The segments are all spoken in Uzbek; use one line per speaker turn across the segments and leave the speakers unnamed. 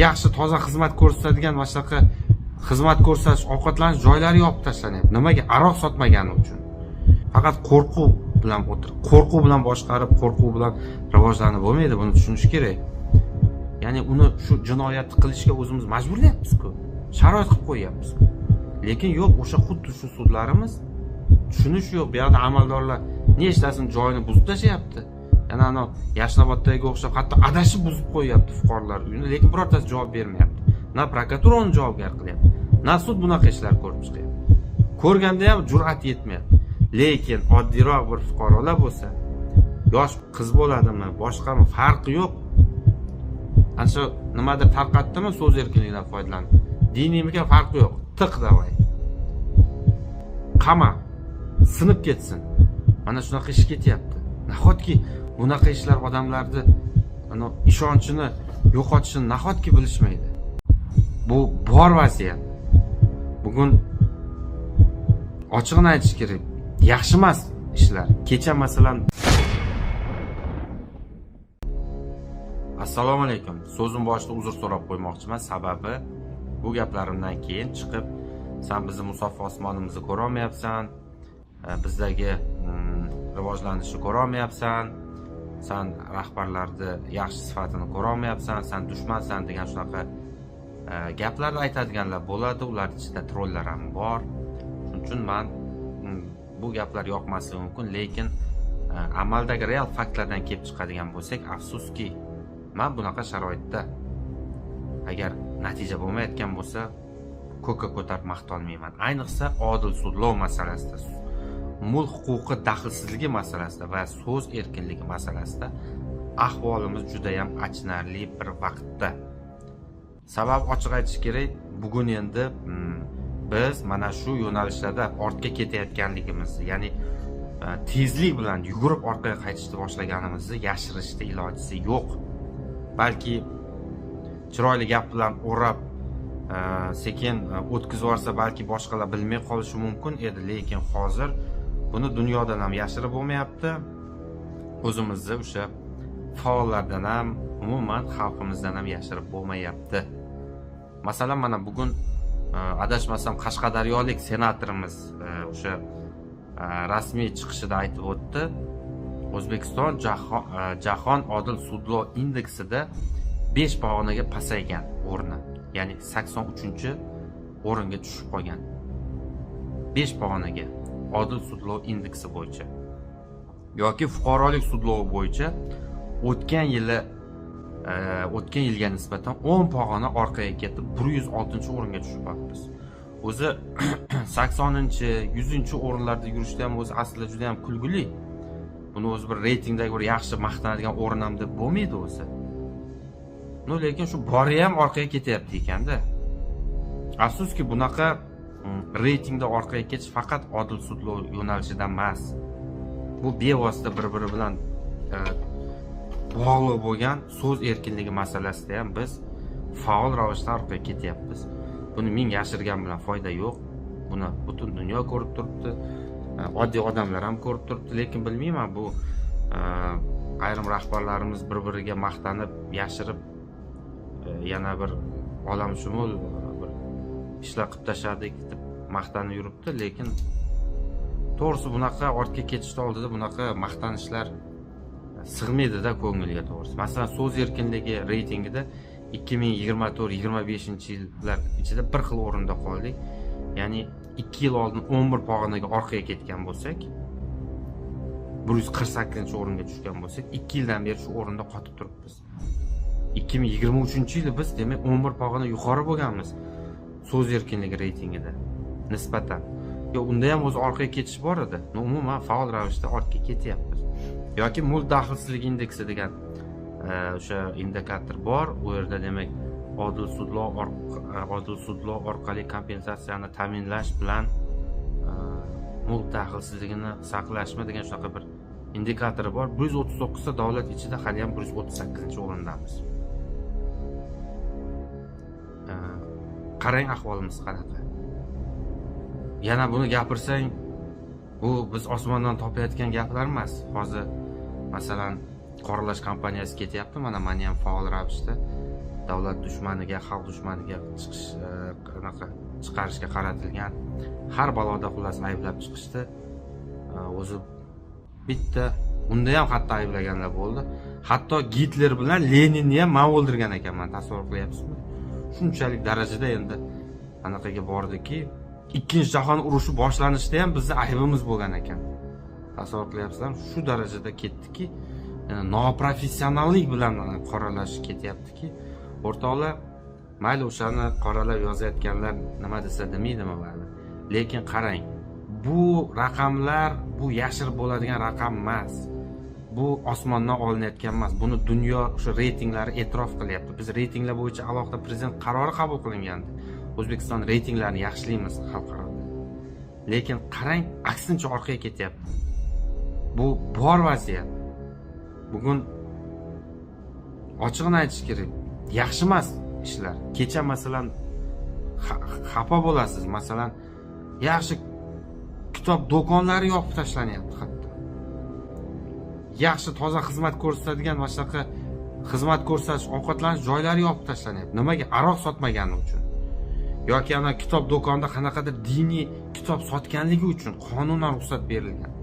yaxshi toza xizmat ko'rsatadigan mana shunaqa xizmat ko'rsatish, ovqatlanish joylari yopib tashlanyapti. Nimaga? Aroq sotmagani uchun. Faqat qo'rquv bilan qo'rquv bilan boshqarib, qo'rquv bilan rivojlanib bo'lmaydi, buni tushunish kerak. Ya'ni uni shu jinoyatni qilishga o'zimiz majburlayapmiz-ku. Sharoit qilib qo'yyapmiz-ku. Lekin yo'q, o'sha xuddi shu sudlarimiz tushunish yo'q. Bu yoqda amaldorlar nechtasin joyini buzib tashlayapti. Yana ana Yashnoboddagi o'xshab hatto adashib buzib qo'yyapti fuqarolar uyini, lekin birortasi javob bermayapti. Na prokuratura uni javobgar qilyapti, na sud bunaqa ishlar ko'rib chiqyapti. Ko'rganda ham jur'at yetmayapti. Lekin oddiyroq bir fuqarolar bo'lsa, yosh qiz bo'ladimi, boshqami farqi yo'q. Ana shu nimadir tarqatdimi so'z erkinligidan foydalanib. Diniymikan farqi yo'q. Tiq davay. Qama, sinib ketsin. Mana shunaqa ish ketyapti. Nahotki bunaqa ishlar odamlarni ishonchini yo'qotishini nahotki bilishmaydi. Bu bor vaziyat. Bugun ochiqni aytish kerak. Yaxshi emas ishlar. Kecha masalan Assalomu alaykum. So'zim boshida uzr so'rab qo'ymoqchiman. Sababi bu gaplarimdan keyin chiqib, sen bizni Musaffo osmonimizni ko'ra olmayapsan, bizdagi rivojlanishni ko'ra olmayapsan, sen rahbarlarni yaxshi sifatini ko'ra olmayapsan, sen dushmansan degan shunaqa gaplarni aytadiganlar bo'ladi. Ular ichida trollar ham bor. Shuning uchun men bu gaplar yoqmasligi mumkin, lekin amaldagi real faktlardan kelib chiqadigan bo'lsak, afsuski, men bunaqa sharoitda agar natija bo'lmayotgan bo'lsa, ko'kka ko'tarib maqtolmayman. Ayniqsa odil sudlov masalasida, mulk huquqi daxlsizligi masalasida va so'z erkinligi masalasida ahvolimiz juda ham achinarli bir vaqtda. Sabab ochiq aytish kerak, bugun endi biz mana shu yo'nalishlarda ortga ketayotganligimizni, ya'ni tezlik bilan yugurib orqaga qaytishni boshlaganimizni yashirishda ilojisi yo'q. Balki chiroyli gap bilan o'rab sekin o'tkazib yuborsa, balki boshqalar bilmay qolishi mumkin edi, lekin hozir buni dunyodan ham yashirib bo'lmayapti. O'zimizni o'sha faollardan ham, umuman xalqimizdan ham yashirib bo'lmayapti. Masalan, mana bugun adashmasam Qashqadaryolik senatorimiz o'sha rasmiy chiqishida aytib o'tdi. O'zbekiston jahon odil sudlov indeksida 5 pog'onaga pasaygan o'rni, ya'ni 83-o'ringa tushib qolgan. 5 pog'onaga odil sudlov indeksi bo'yicha yoki fuqarolik sudlovi bo'yicha o'tgan yilga nisbatan 10 pog'ona orqaga ketib 106-o'ringa tushib qolibmiz. O'zi 80-100-o'rinlarda yurishda ham o'zi aslida juda ham kulgili. Buni o'zi bir reytingdagi bir yaxshi maqtanadigan o'rin ham deb bo'lmaydi o'zi. Lekin shu bori ham orqaga ketyapti ekanda. Afsuski, bunaqa reytingda orqaga ketish faqat odil sudlov yo'nalishidan emas. Bu bevosita bir-biri bilan bog'liq bo'lgan so'z erkinligi masalasida ham biz faol ravishda orqaga ketyapmiz. Buni men yashirgan bilan foyda yo'q. Buni butun dunyo ko'rib turibdi. Oddiy odamlar ham ko'rib turibdi, lekin bilmayman, bu ayrim rahbarlarimiz bir-biriga maqtanib, yashirib yana bir olamshumul bir ishlar qilib tashladik deb maqtanib yuribdi, lekin to'g'risi bunaqa ortga ketishni oldida bunaqa maqtanishlar sig'maydi-da ko'ngilga, to'g'risi. Masalan, so'z erkinligi reytingida 2024-25-yillar ichida bir xil o'rinda qoldik. Ya'ni 2 yil oldin 11 pog'onaga orqaga ketgan bo'lsak, 148-o'ringa tushgan bo'lsak, 2 yildan beri shu o'rinda qotib turibmiz. 2023-yili biz demak 11 pog'ona yuqori bo'lganmiz so'z erkinligi reytingida nisbatan. Unda ham o'zi orqaga ketish bor edi. Umuman faol ravishda ortga ketyapmiz. Yoki mulk daxlsizligi indeksi degan o'sha indikator bor. U yerda demak odil sudlov orqali kompensatsiyani ta'minlash bilan mulk daxlsizligini saqlashmi degan shunaqa bir indikatori bor. 139 ta davlat ichida hali ham 138-o'rindamiz. Qarang, ahvolimiz qanaqa. Yana buni gapirsang, bu biz osmondan topayotgan gaplar emas. Hozir masalan qoralash kampaniyasi ketyapti, mana meni ham faol ravishda davlat dushmaniga, xalq dushmaniga chiqarishga qaratilgan har baloda xullas ayblab chiqishdi. O'zi bitta unda ham hatto ayblaganlar bo'ldi. Hatto Gitler bilan Leninni ham men o'ldirgan ekanman, tasavvur qilyapsizmi? Shunchalik darajada endi anaqaga bordiki, Ikkinchi jahon urushi boshlanishda ham bizning aybimiz bo'lgan ekan. Tasavvur qilyapsizlar, shu darajada ketdiki, noprofessionallik bilan qoralash ketyaptiki, o'rtoqlar, mayli o'shani qoralab yozayotganlar nima desa demaydimi bari. Lekin qarang, bu raqamlar bu yashir bo'ladigan raqam emas. Bu osmondan olinayotgan emas. Buni dunyo o'sha reytinglari e'tirof qilyapti. Biz reytinglar bo'yicha alohida prezident qarori qabul qilingandi. O'zbekiston reytinglarini yaxshilaymiz xalqaroda. Lekin qarang, aksincha orqaga ketyapti. Bu bor vaziyat. Bugun ochiqni aytish kerak, yaxshi emas ishlar. Kecha masalan xafa bo'lasiz, masalan, yaxshi kitob do'konlari yopib tashlanyapti hatto. Yaxshi toza xizmat ko'rsatadigan va shunaqa xizmat ko'rsatish, ovqatlanish joylari yopib tashlanyapti. Nimaga? Aroq sotmagani uchun. Yoki ana kitob do'konida qanaqadir diniy kitob sotganligi uchun qonunan ruxsat berilgan.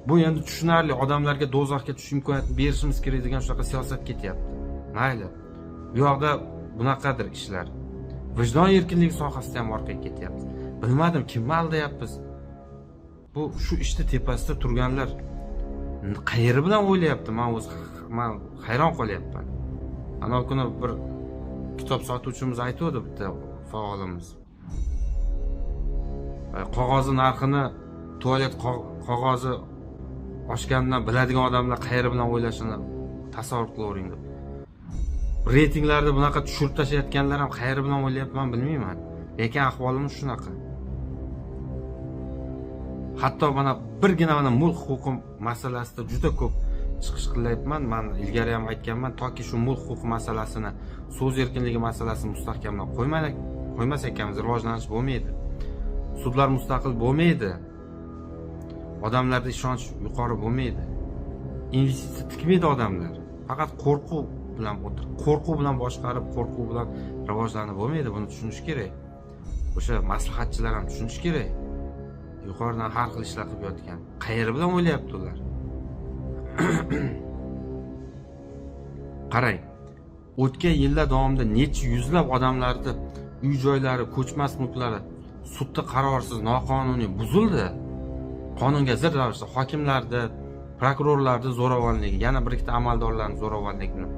Bu endi tushunarli, odamlarga do'zaxga tushish imkoniyatini berishimiz kerak degan shunaqa siyosat ketyapti. Mayli. Bu yoqda bunaqadir ishlar. Vijdon erkinligi sohasida ham orqaga ketyapmiz. Bilmadim, kimni aldayapmiz. Bu shu ishni tepasida turganlar qayeri bilan o'ylayapti? Men hayron qolyapman. Ana kuni bir kitob sotuvchimiz aytdi, bitta faolimiz. Qog'ozi narxini, tualet qog'ozi oshgandan biladigan odamlar qayeri bilan o'ylashini tasavvur qilavering deb. Reytinglarda bunaqa tushirib tashlayotganlar ham qayeri bilan o'ylayapman bilmayman. Lekin ahvolimiz shunaqa. Hatto mana birgina mana mulk huquqi masalasida juda ko'p chiqish qilyapman. Men ilgari ham aytganman, toki shu mulk huquqi masalasini, so'z erkinligi masalasini mustahkamlab qo'ymas ekanmiz, rivojlanish bo'lmaydi. Sudlar mustaqil bo'lmaydi. Odamlarda ishonch yuqori bo'lmaydi. Investitsiya tikmaydi odamlar. Faqat qo'rquv bilan qo'rquv bilan boshqarib, qo'rquv bilan rivojlanib bo'lmaydi. Buni tushunish kerak. O'sha maslahatchilar ham tushunish kerak. Yuqoridan har xil ishlar qilib yotgan. Qayeri bilan o'ylayapti ular? Qarang. O'tgan yillar davomida necha yuzlab odamlarning uy-joylari, ko'chmas mulklari sudda qarorsiz, noqonuniy buzildi. Qonunga zid ravishda hokimlarda, prokurorlarda zo'ravonligi, yana bir ikkita amaldorlarning zo'ravonligini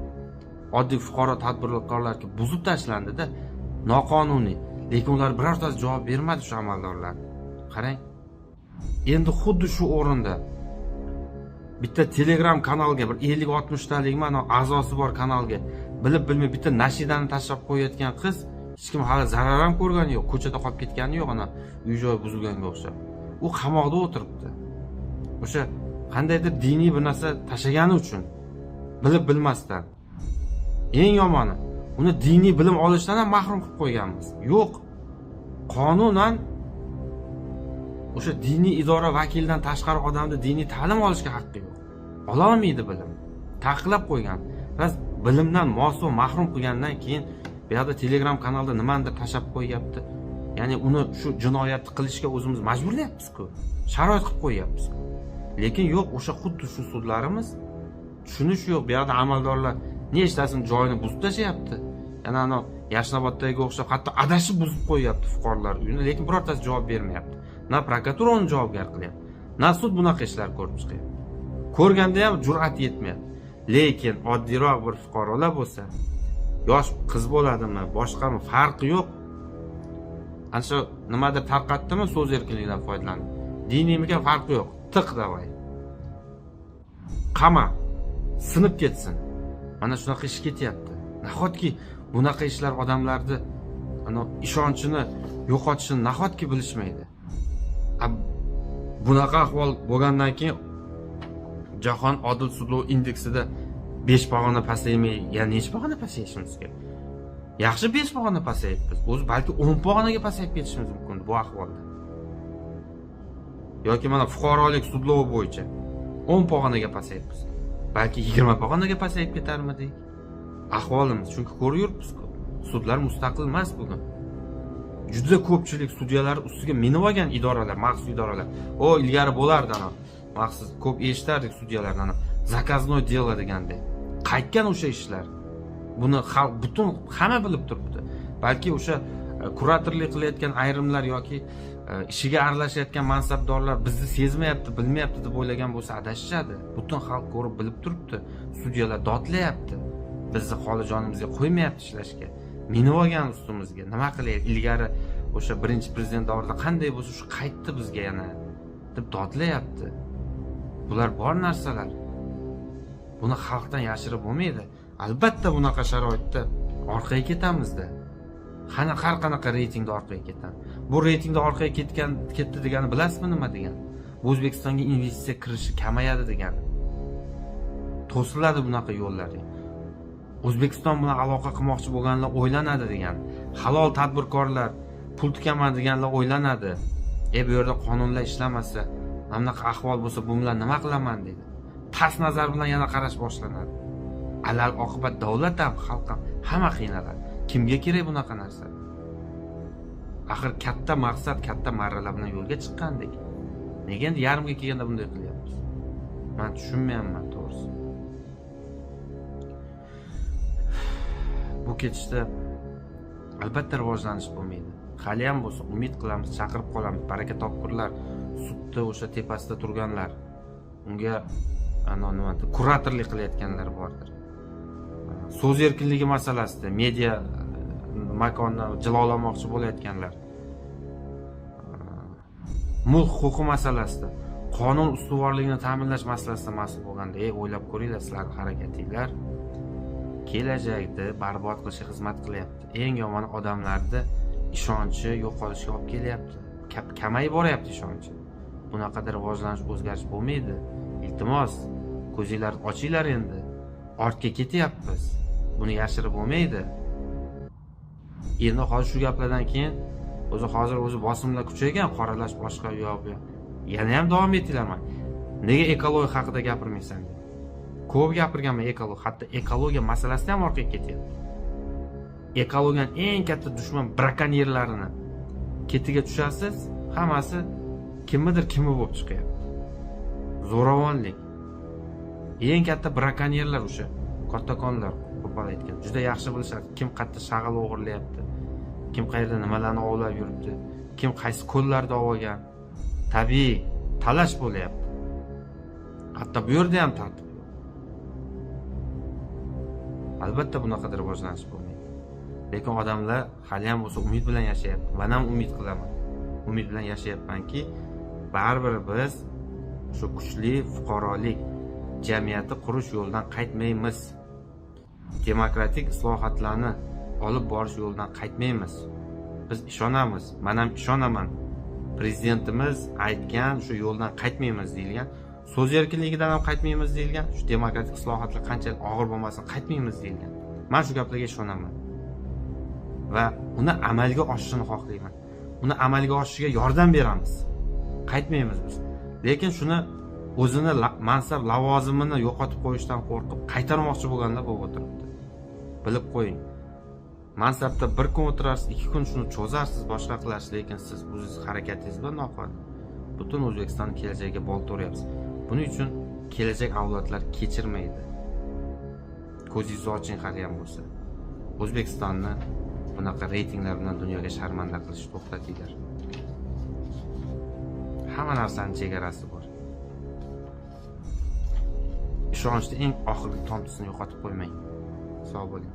oddiy fuqaro tadbirkorlarga buzib tashlandi-da, noqonuniy. Lekin ular birortasi javob bermadi shu amaldorlar. Qarang. Endi xuddi shu o'rinda bitta Telegram kanalga bir 50-60 talik mana a'zosi bor kanalga bilib-bilmay bitta nashidani tashlab qo'yayotgan qiz hech kim hali zarar ham ko'rgani yo'q, ko'chada qolib ketgani yo'q, ana uy-joy buzilganga o'xshab. U qamoqda o'tiribdi. O'sha qandaydir diniy bir narsa tashagani uchun, bilib bilmasdan. Eng yomoni, uni diniy bilim olishdan ham mahrum qilib qo'yganmiz. Yo'q. Qonunan o'sha diniy idora vakilidan tashqari odamni diniy ta'lim olishga haqqi yo'q. Ola olmaydi bilim. Taqiqlab qo'ygan. Biz bilimdan mosuv mahrum qilgandan keyin bu yerda Telegram kanalda nimandir tashab qo'yapti. Ya'ni uni shu jinoyatni qilishga o'zimiz majburlayapmiz-ku. Sharoit qilib qo'yapmiz. Lekin yo'q, o'sha xuddi shu sudlarimiz tushunish yo'q. Bu yerda amaldorlar nechtasini joyini buzib tashlayapti. Yana ana Yashnoboddagi o'xshab hatto adashib buzib qo'yapti fuqarolar uyini, lekin birortasi javob bermayapti. Na prokuratura uni javobgar qilyapti, na sud bunaqa ishlar ko'rib chiqyapti. Ko'rganda ham jur'at yetmayapti. Lekin oddiyroq bir fuqarolar bo'lsa, yosh qiz bo'ladimi, boshqami farqi yo'q. Ana shu nimadir tarqatdimi so'z erkinligidan foydalanib. Diniymiga farqi yo'q. Tiq davay. Qama, sinib ketsin. Mana shunaqa ish ketyapti. Nahotki bunaqa ishlar odamlarni ana ishonchini yo'qotishini nahotki bilishmaydi. Bunaqa ahvol bo'lgandan keyin Jahon odil sudlov indeksida 5 pog'ona pasaymay, yana necha pog'ona pasayishimiz kerak? Yaxshi 5 pog'ona pasayibmiz. O'zi balki 10 pog'onaga pasayib ketishimiz mumkin bu ahvolda. Yoki mana fuqarolik sudlovi bo'yicha 10 pog'onaga pasayibmiz. Balki 20 pog'onaga pasayib ketarmidik. ahvolimiz. Chunki ko'rib yuribsiz-ku. Sudlar mustaqil emas bugun. Juda ko'pchilik sudyalar ustiga minib olgan idoralar, maxsus idoralar. Ilgari bo'lardi ana. Maxsus ko'p eshitardik sudyalarni ana. Zakaznoy delo degandek. Qaytgan o'sha ishlar. Buni xalq butun hamma bilib turibdi. Balki o'sha kuratorlik qilayotgan ayrimlar yoki ishiga aralashayotgan mansabdorlar bizni sezmayapti, bilmayapti deb o'ylagan bo'lsa adashishadi. Butun xalq ko'rib bilib turibdi. Sudyalar dodlayapti. Bizni xoli jonimizga qo'ymayapti ishlashga. Minib olgan ustimizga. Nima qilaylik? Ilgari o'sha birinchi prezident davrida qanday bo'lsa shu qaytdi bizga yana deb dodlayapti. Bular bor narsalar. Buni xalqdan yashirib bo'lmaydi. Albatta bunaqa sharoitda orqaga ketamizda. Har qanaqa reytingda orqaga ketadi. Bu reytingda orqaga ketdi degani bilasizmi nima degani? Bu O'zbekistonga investitsiya kirishi kamayadi degani. To'siladi bunaqa yo'llar. O'zbekiston bilan aloqa qilmoqchi bo'lganlar o'ylanadi degan. Halol tadbirkorlar pul tikaman deganlar o'ylanadi. Bu yerda qonunlar ishlamasa, bunaqa ahvol bo'lsa, bu bilan nima qilaman deydi. Past nazar bilan yana qarash boshlanadi. Alal oqibat davlat ham, xalq ham hamma qiynaladi. Kimga kerak bunaqa narsa? Axir katta maqsad, katta marralar bilan yo'lga chiqqandik. Nega endi yarimga kelganda bunday qilyapmiz? Men tushunmayapman to'g'risi. Bu ketishda albatta rivojlanish bo'lmaydi. Hali ham bo'lsa umid qilamiz, chaqirib qolamiz. Baraka topkurlar, sudda o'sha tepasida turganlar, unga kuratorlik qilayotganlar bordir. So'z erkinligi masalasida media makonni jilolamoqchi bo'layotganlar, mulk huquqi masalasida, qonun ustuvorligini ta'minlash masalasida mas'ul bo'lganda, o'ylab ko'ringlar, sizlar harakatinglar kelajakda barbod qilishga xizmat qilyapti. Eng yomoni odamlarda ishonchi yo'qolishiga olib kelyapti. Kamayib boryapti ishonchi. Bunaqada rivojlanish, o'zgarish bo'lmaydi. Iltimos, ko'zinglarni ochinglar endi. Ortga ketyapmiz. Buni yashirib bo'lmaydi. Endi hozir shu gaplardan keyin hozir bosimlar kuchaygan, qoralash boshqa yo'q. Yana ham davom etinglarman. Nega ekologiya haqida gapirmaysan? Ko'p gapirganman ekologiya, hatto ekologiya masalasida ham orqaga ketyapti. Ekologiyaning eng katta dushman brakonyerlarini ketiga tushasiz, hammasi kimi bo'lib chiqyapti. Zo'ravonlik. Eng katta brakonyerlar o'sha kattakonlar, qo'pol aytgan. Juda yaxshi bilishadi, kim qayerda shag'al o'g'irlayapti, kim qayerda nimalarni ovlab yuribdi, kim qaysi ko'llarda olgan. Tabiiy talash bo'lyapti. Hatto bu yerda ham tartib yo'q. Albatta bunaqa rivojlanish bo'lmaydi. Lekin odamlar hali ham bo'lsa umid bilan yashayapti. Men ham umid qilaman. Umid bilan yashayapmanki, baribir biz shu kuchli fuqarolik jamiyati qurish yo'lidan qaytmaymiz. Demokratik islohotlarni olib borish yo'lidan qaytmaymiz. Biz ishonamiz. Men ham ishonaman. Prezidentimiz aytgan shu yo'ldan qaytmaymiz deyilgan. So'z erkinligidan ham qaytmaymiz deyilgan. Shu demokratik islohotlar qanchalik og'ir bo'lmasin, qaytmaymiz deyilgan. Men shu gaplarga ishonaman. Va uni amalga oshishini xohlayman. Uni amalga oshishiga yordam beramiz. Qaytmaymiz biz. Lekin shuni o'zini mansab lavozimini yo'qotib qo'yishdan qo'rqib qaytarmoqchi bo'lganlar bo'lib o'tiribdi. Bilib qo'ying. Mansabda bir kun o'tirasiz, 2 kun shuni cho'zarsiz, boshqa qilasiz, lekin siz o'zingiz harakatingiz bilan noqonun butun O'zbekiston kelajagiga bolta uryapsiz. Buning uchun kelajak avlodlar kechirmaydi. Ko'zingizni oching hali ham bo'lsa. O'zbekistonni bunaqa reytinglar bilan dunyoga sharmanda qilishni to'xtatinglar. Hamma narsaning chegarasi bor. Ishonchni eng oxirgi tomchisini yo'qotib qo'ymang. Sog' bo'ling.